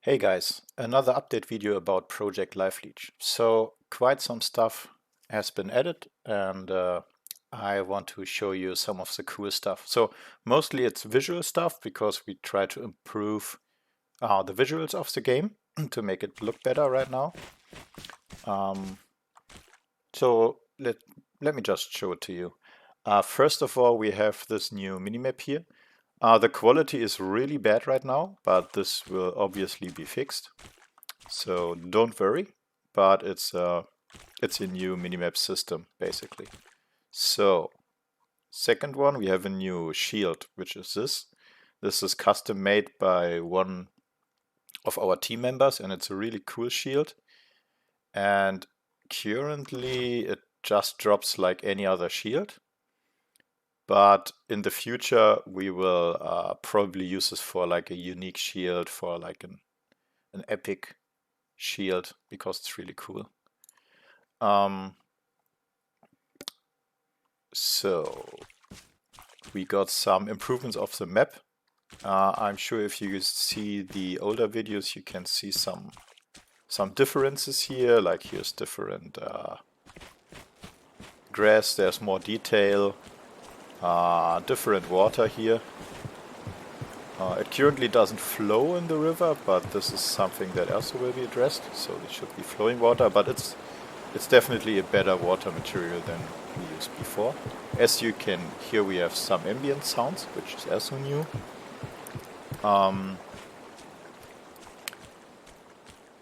Hey guys, another update video about Project LifeLeech. So quite some stuff has been added and I want to show you some of the cool stuff. So mostly it's visual stuff because we try to improve the visuals of the game to make it look better right now. So let me just show it to you. First of all, we have this new minimap here. The quality is really bad right now, but this will obviously be fixed. So don't worry, but it's a new minimap system basically. So second one, we have a new shield, which is this. This is custom made by one of our team members, and it's a really cool shield. And currently, it just drops like any other shield. But in the future, we will probably use this for like a unique shield, for like an epic shield, because it's really cool. So we got some improvements of the map. I'm sure if you see the older videos, you can see some differences here. Like here's different grass. There's more detail. Different water here. It currently doesn't flow in the river, but this is something that also will be addressed. So it should be flowing water, but it's definitely a better water material than we used before. As you can hear, we have some ambient sounds, which is also new.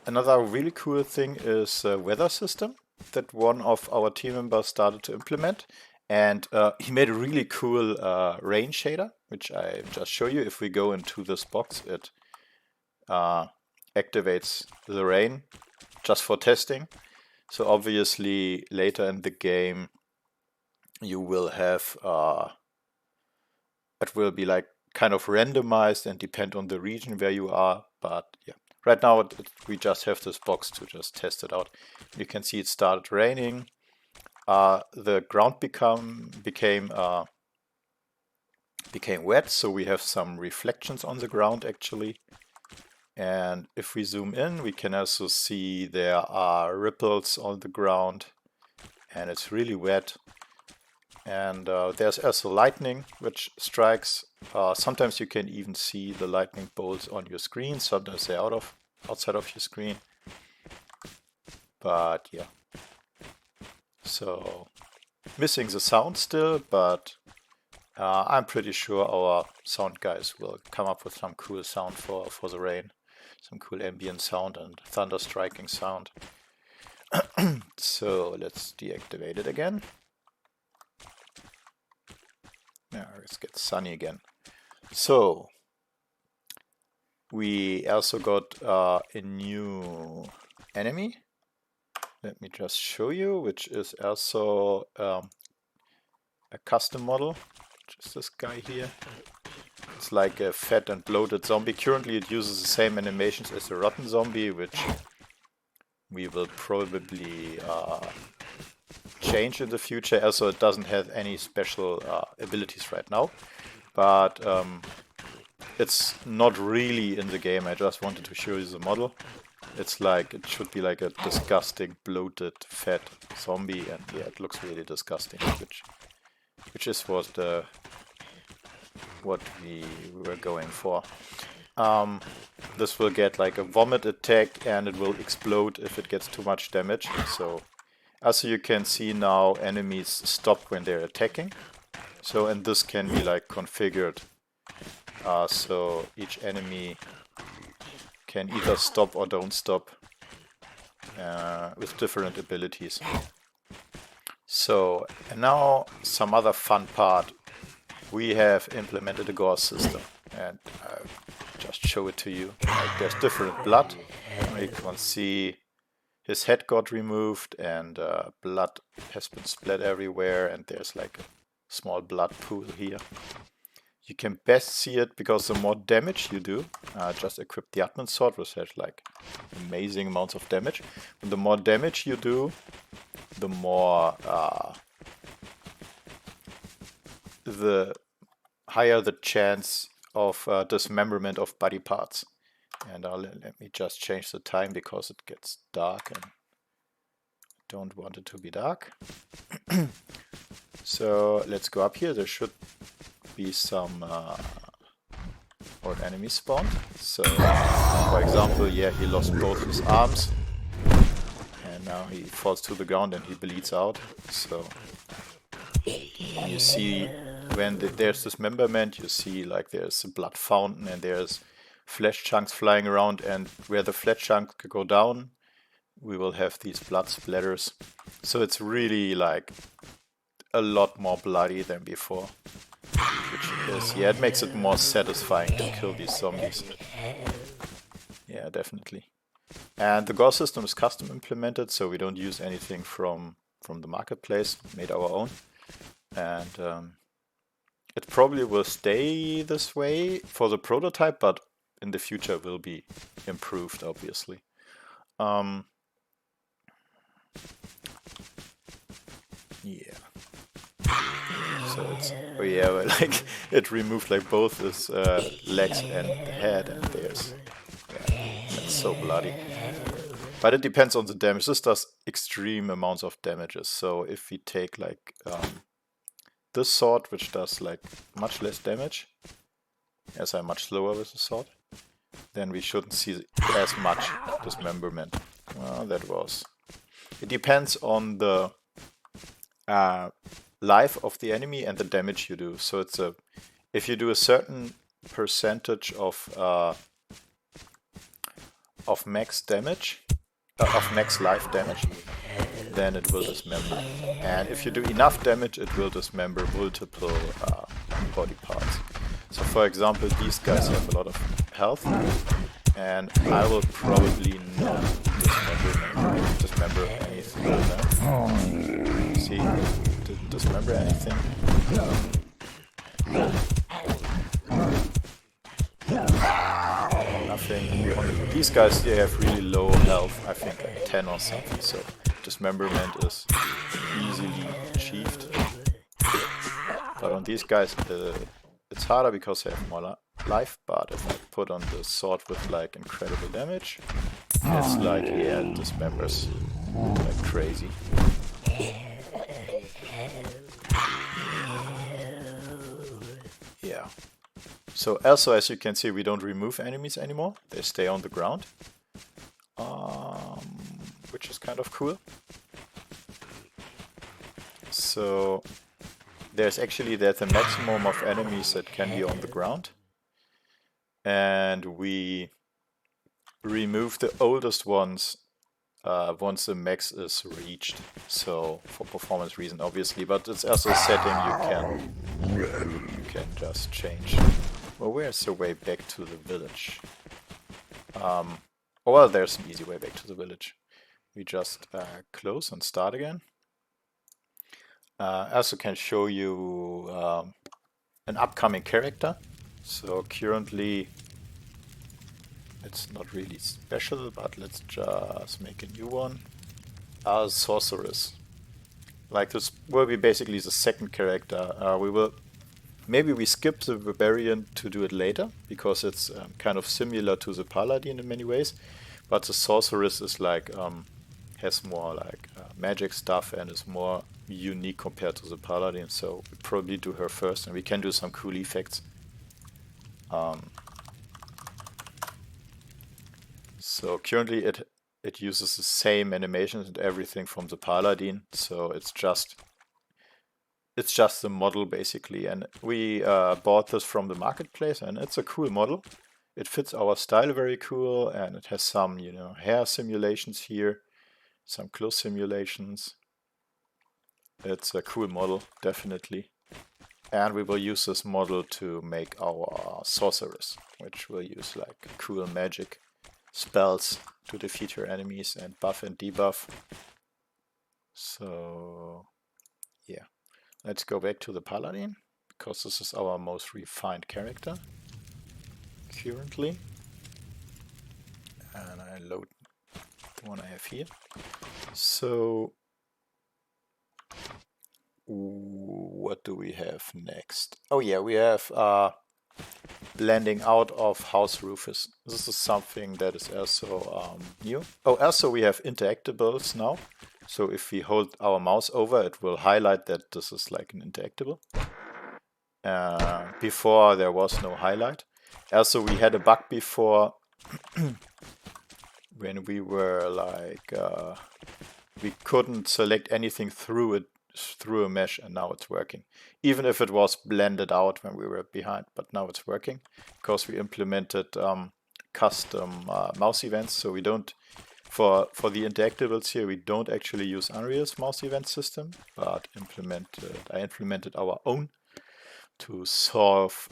Another really cool thing is a weather system that one of our team members started to implement. And he made a really cool rain shader, which I just show you. If we go into this box, it activates the rain just for testing. So obviously later in the game, you will have, it will be like kind of randomized and depend on the region where you are. But yeah, right now we just have this box to just test it out. You can see it started raining. The ground became wet, so we have some reflections on the ground actually. And if we zoom in, we can also see there are ripples on the ground, and it's really wet. And there's also lightning which strikes. Sometimes you can even see the lightning bolts on your screen. Sometimes they're outside of your screen. But yeah. So missing the sound still, but I'm pretty sure our sound guys will come up with some cool sound for the rain. Some cool ambient sound and thunder striking sound. So let's deactivate it again. Now let's get sunny again. So we also got a new enemy. Let me just show you, which is also a custom model, which is this guy here. It's like a fat and bloated zombie. Currently it uses the same animations as the rotten zombie, which we will probably change in the future. Also, it doesn't have any special abilities right now, but it's not really in the game. I just wanted to show you the model. It's like, it should be like a disgusting, bloated, fat zombie, and yeah, it looks really disgusting, which is what we were going for. This will get like a vomit attack, and it will explode if it gets too much damage. So as you can see now, enemies stop when they're attacking. So, and this can be like configured. So each enemy can either stop or don't stop with different abilities. So, and now some other fun part. We have implemented a Gore system, and I'll just show it to you. Like, there's different blood. You can see his head got removed, and blood has been splat everywhere, and there's like a small blood pool here. You can best see it because the more damage you do, just equip the admin sword, which has like amazing amounts of damage. And the more damage you do, the more the higher the chance of dismemberment of body parts. And let me just change the time because it gets dark and don't want it to be dark. So let's go up here. There should be some old enemies spawned. So for example, yeah, he lost both his arms and now he falls to the ground and he bleeds out. So you see when there's dismemberment, you see like there's a blood fountain and there's flesh chunks flying around, and where the flesh chunks go down, we will have these blood splatters. So it's really like a lot more bloody than before. Which is, yeah, it makes it more satisfying to kill these zombies. Yeah, definitely. And the Gore system is custom implemented, so we don't use anything from the marketplace, made our own. And it probably will stay this way for the prototype, but in the future will be improved, obviously. Yeah. So it's, oh yeah, well, like it removed like both his legs and head, and there's, yeah, that's so bloody. But it depends on the damage. This does extreme amounts of damages. So if we take like this sword, which does like much less damage, as I'm much slower with the sword, then we shouldn't see as much dismemberment. That was. It depends on the life of the enemy and the damage you do. So it's if you do a certain percentage of max damage, of max life damage, then it will dismember. And if you do enough damage, it will dismember multiple body parts. So for example, these guys have a lot of health, and I will probably not dismember anything. See, dismember anything. Nothing. These guys, they have really low health, I think like 10 or something, so dismemberment is easily achieved. But on these guys, it's harder because they have more life, but if I put on the sword with like incredible damage, it's like, yeah, it dismembers like crazy. Yeah. So also, as you can see, we don't remove enemies anymore. They stay on the ground, which is kind of cool. So there's a maximum of enemies that can be on the ground. And we remove the oldest ones once the max is reached. So for performance reason, obviously, but it's also a setting you can just change. Well, where's the way back to the village? Well, there's an easy way back to the village. We just close and start again. I also can show you an upcoming character. So currently it's not really special, but let's just make a new one. Sorceress. Like this will be basically the second character. Maybe we skip the Barbarian to do it later, because it's kind of similar to the Paladin in many ways. But the Sorceress is like, has more like magic stuff and is more unique compared to the Paladin. So we probably do her first, and we can do some cool effects. So currently it uses the same animations and everything from the Paladin. So it's just the model basically, and we bought this from the marketplace, and it's a cool model. It fits our style very cool, and it has some, hair simulations here, some clothes simulations. It's a cool model, definitely. And we will use this model to make our sorceress, which will use like cool magic spells to defeat your enemies and buff and debuff. So yeah. Let's go back to the Paladin, because this is our most refined character currently. And I load the one I have here. So what do we have next? Oh yeah, we have blending out of house roofs. This is something that is also new. Oh, also we have interactables now. So if we hold our mouse over, it will highlight that this is like an interactable. Before there was no highlight. Also, we had a bug before when we were like we couldn't select anything through a mesh, and now it's working. Even if it was blended out when we were behind, but now it's working because we implemented custom mouse events. So we don't, for the interactables here, we don't actually use Unreal's mouse event system, but I implemented our own to solve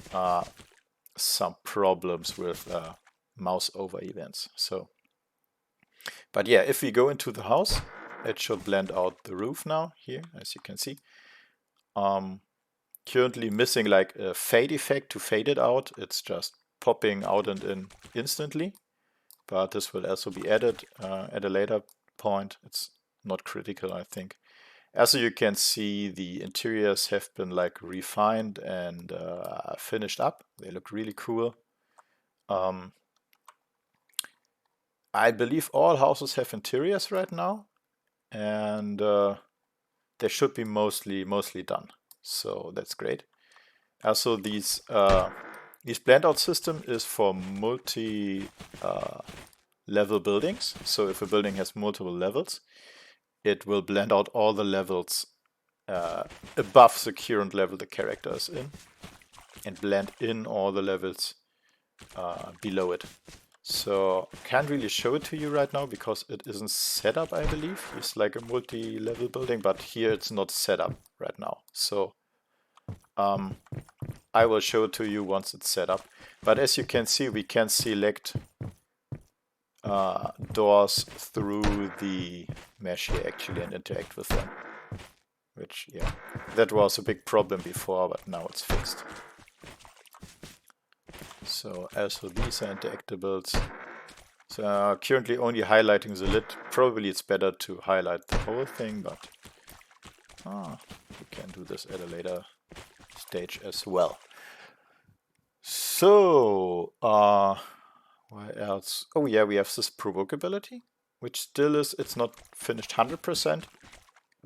some problems with mouse over events. So, but yeah, if we go into the house, it should blend out the roof now here, as you can see. Currently missing like a fade effect to fade it out. It's just popping out and in instantly, but this will also be added at a later point. It's not critical, I think. As you can see, the interiors have been like refined and finished up. They look really cool. I believe all houses have interiors right now, and they should be mostly done. So that's great. Also, these blend out system is for multi level buildings. So if a building has multiple levels, it will blend out all the levels above the current level the character is in, and blend in all the levels below it. So can't really show it to you right now because it isn't set up, I believe. It's like a multi-level building, but here it's not set up right now. So I will show it to you once it's set up. But as you can see, we can select doors through the mesh here actually and interact with them. Which, yeah, that was a big problem before, but now it's fixed. So also these are interactables. So currently only highlighting the lid. Probably it's better to highlight the whole thing, but we can do this at a later stage as well. So, what else? Oh yeah, we have this provocability, which still is, it's not finished 100%,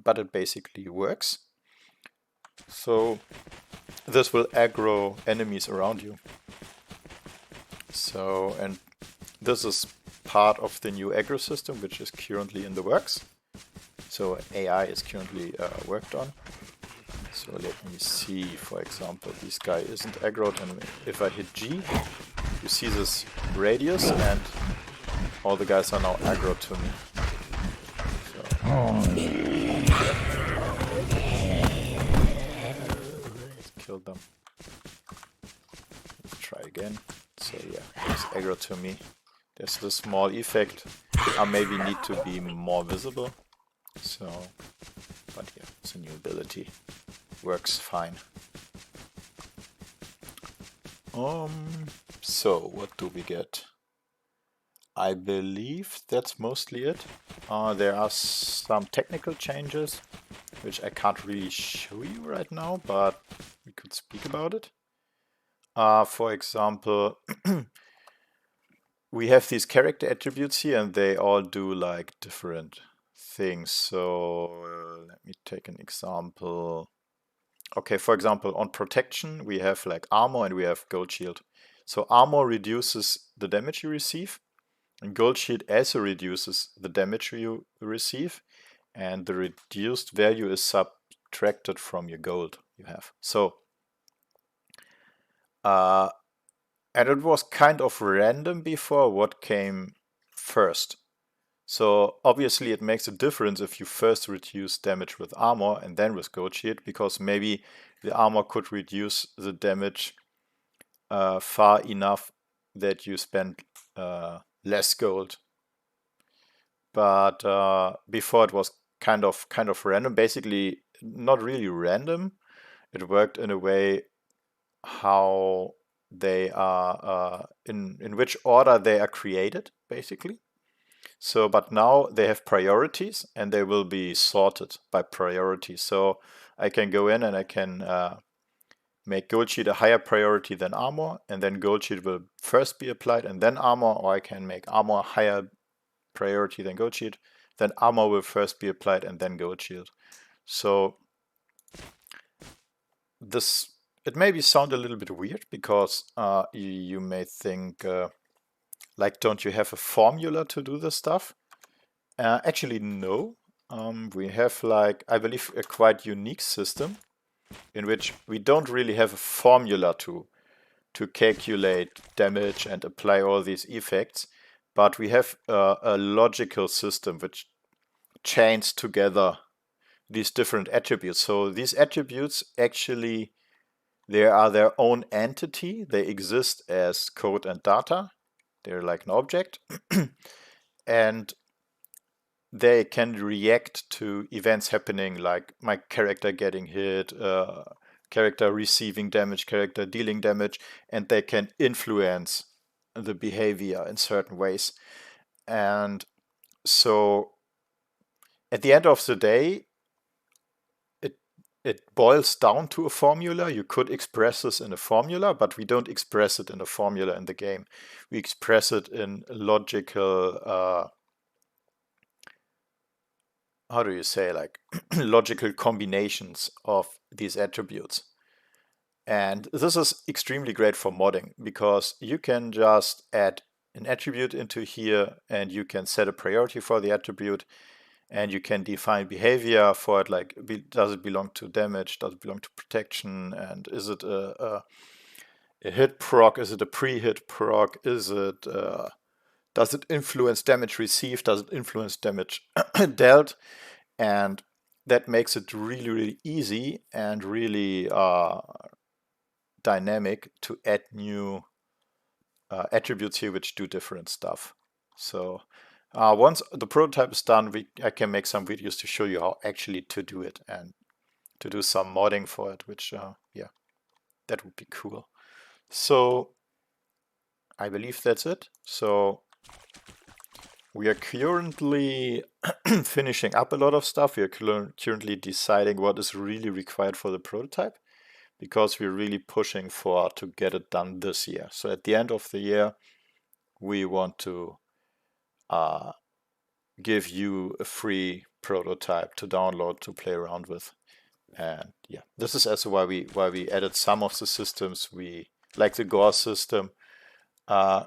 but it basically works. So this will aggro enemies around you. So, and this is part of the new agro system, which is currently in the works. So AI is currently worked on. So let me see, for example, this guy isn't aggroed, and if I hit G, you see this radius, and all the guys are now aggroed to me. So, let's kill them. Let's try again. So yeah, it's aggro to me. There's this small effect. I maybe need to be more visible. So, but yeah, it's a new ability. Works fine. So what do we get? I believe that's mostly it. There are some technical changes, which I can't really show you right now, but we could speak about it. For example, we have these character attributes here, and they all do like different things. So let me take an example. Okay, for example, on protection, we have like armor and we have gold shield. So armor reduces the damage you receive, and gold shield also reduces the damage you receive, and the reduced value is subtracted from your gold you have. So, and it was kind of random before what came first. So obviously it makes a difference if you first reduce damage with armor and then with gold shield, because maybe the armor could reduce the damage far enough that you spend less gold. But before it was kind of random, basically not really random. It worked in a way how they are in which order they are created, basically. So, but now they have priorities and they will be sorted by priority. So I can go in and I can make gold sheet a higher priority than armor, and then gold sheet will first be applied and then armor, or I can make armor higher priority than gold sheet, then armor will first be applied and then gold shield. So this, it maybe sound a little bit weird because you may think like, don't you have a formula to do this stuff? Actually, no. We have, like, I believe, a quite unique system in which we don't really have a formula to calculate damage and apply all these effects, but we have a logical system which chains together these different attributes. So these attributes actually, they are their own entity. They exist as code and data. They're like an object. And they can react to events happening, like my character getting hit, character receiving damage, character dealing damage, and they can influence the behavior in certain ways. And so at the end of the day, it boils down to a formula. You could express this in a formula, but we don't express it in a formula in the game. We express it in logical how do you say, like logical combinations of these attributes. And this is extremely great for modding because you can just add an attribute into here and you can set a priority for the attribute and you can define behavior for it, like does it belong to damage, does it belong to protection, and is it a hit proc, is it a pre-hit proc, is it does it influence damage received, does it influence damage dealt, and that makes it really, really easy and really dynamic to add new attributes here which do different stuff. So once the prototype is done, I can make some videos to show you how actually to do it and to do some modding for it, which, yeah, that would be cool. So I believe that's it. So we are currently finishing up a lot of stuff. We are currently deciding what is really required for the prototype because we're really pushing for to get it done this year. So at the end of the year, we want to give you a free prototype to download to play around with. And yeah, this is also why we added some of the systems. We like the Gore system.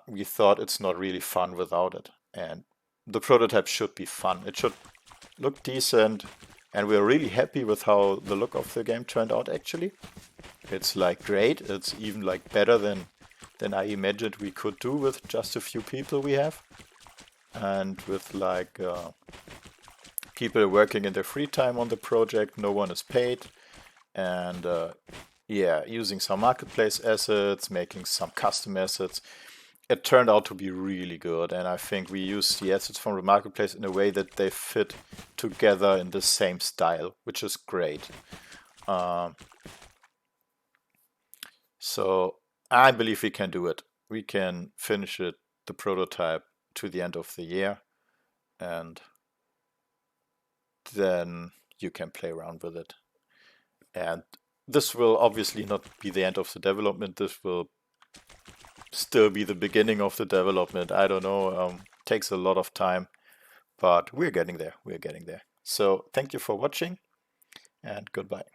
We thought it's not really fun without it, and the prototype should be fun. It should look decent, and we're really happy with how the look of the game turned out. Actually, it's like great. It's even like better than I imagined we could do with just a few people we have, and with like people working in their free time on the project. No one is paid, and yeah, using some marketplace assets, making some custom assets. It turned out to be really good, and I think we used the assets from the marketplace in a way that they fit together in the same style, which is great. So I believe we can do it. We can finish it, the prototype, to the end of the year, and then you can play around with it. And this will obviously not be the end of the development. This will still be the beginning of the development. I don't know. Takes a lot of time, but we're getting there. We're getting there. So thank you for watching, and goodbye.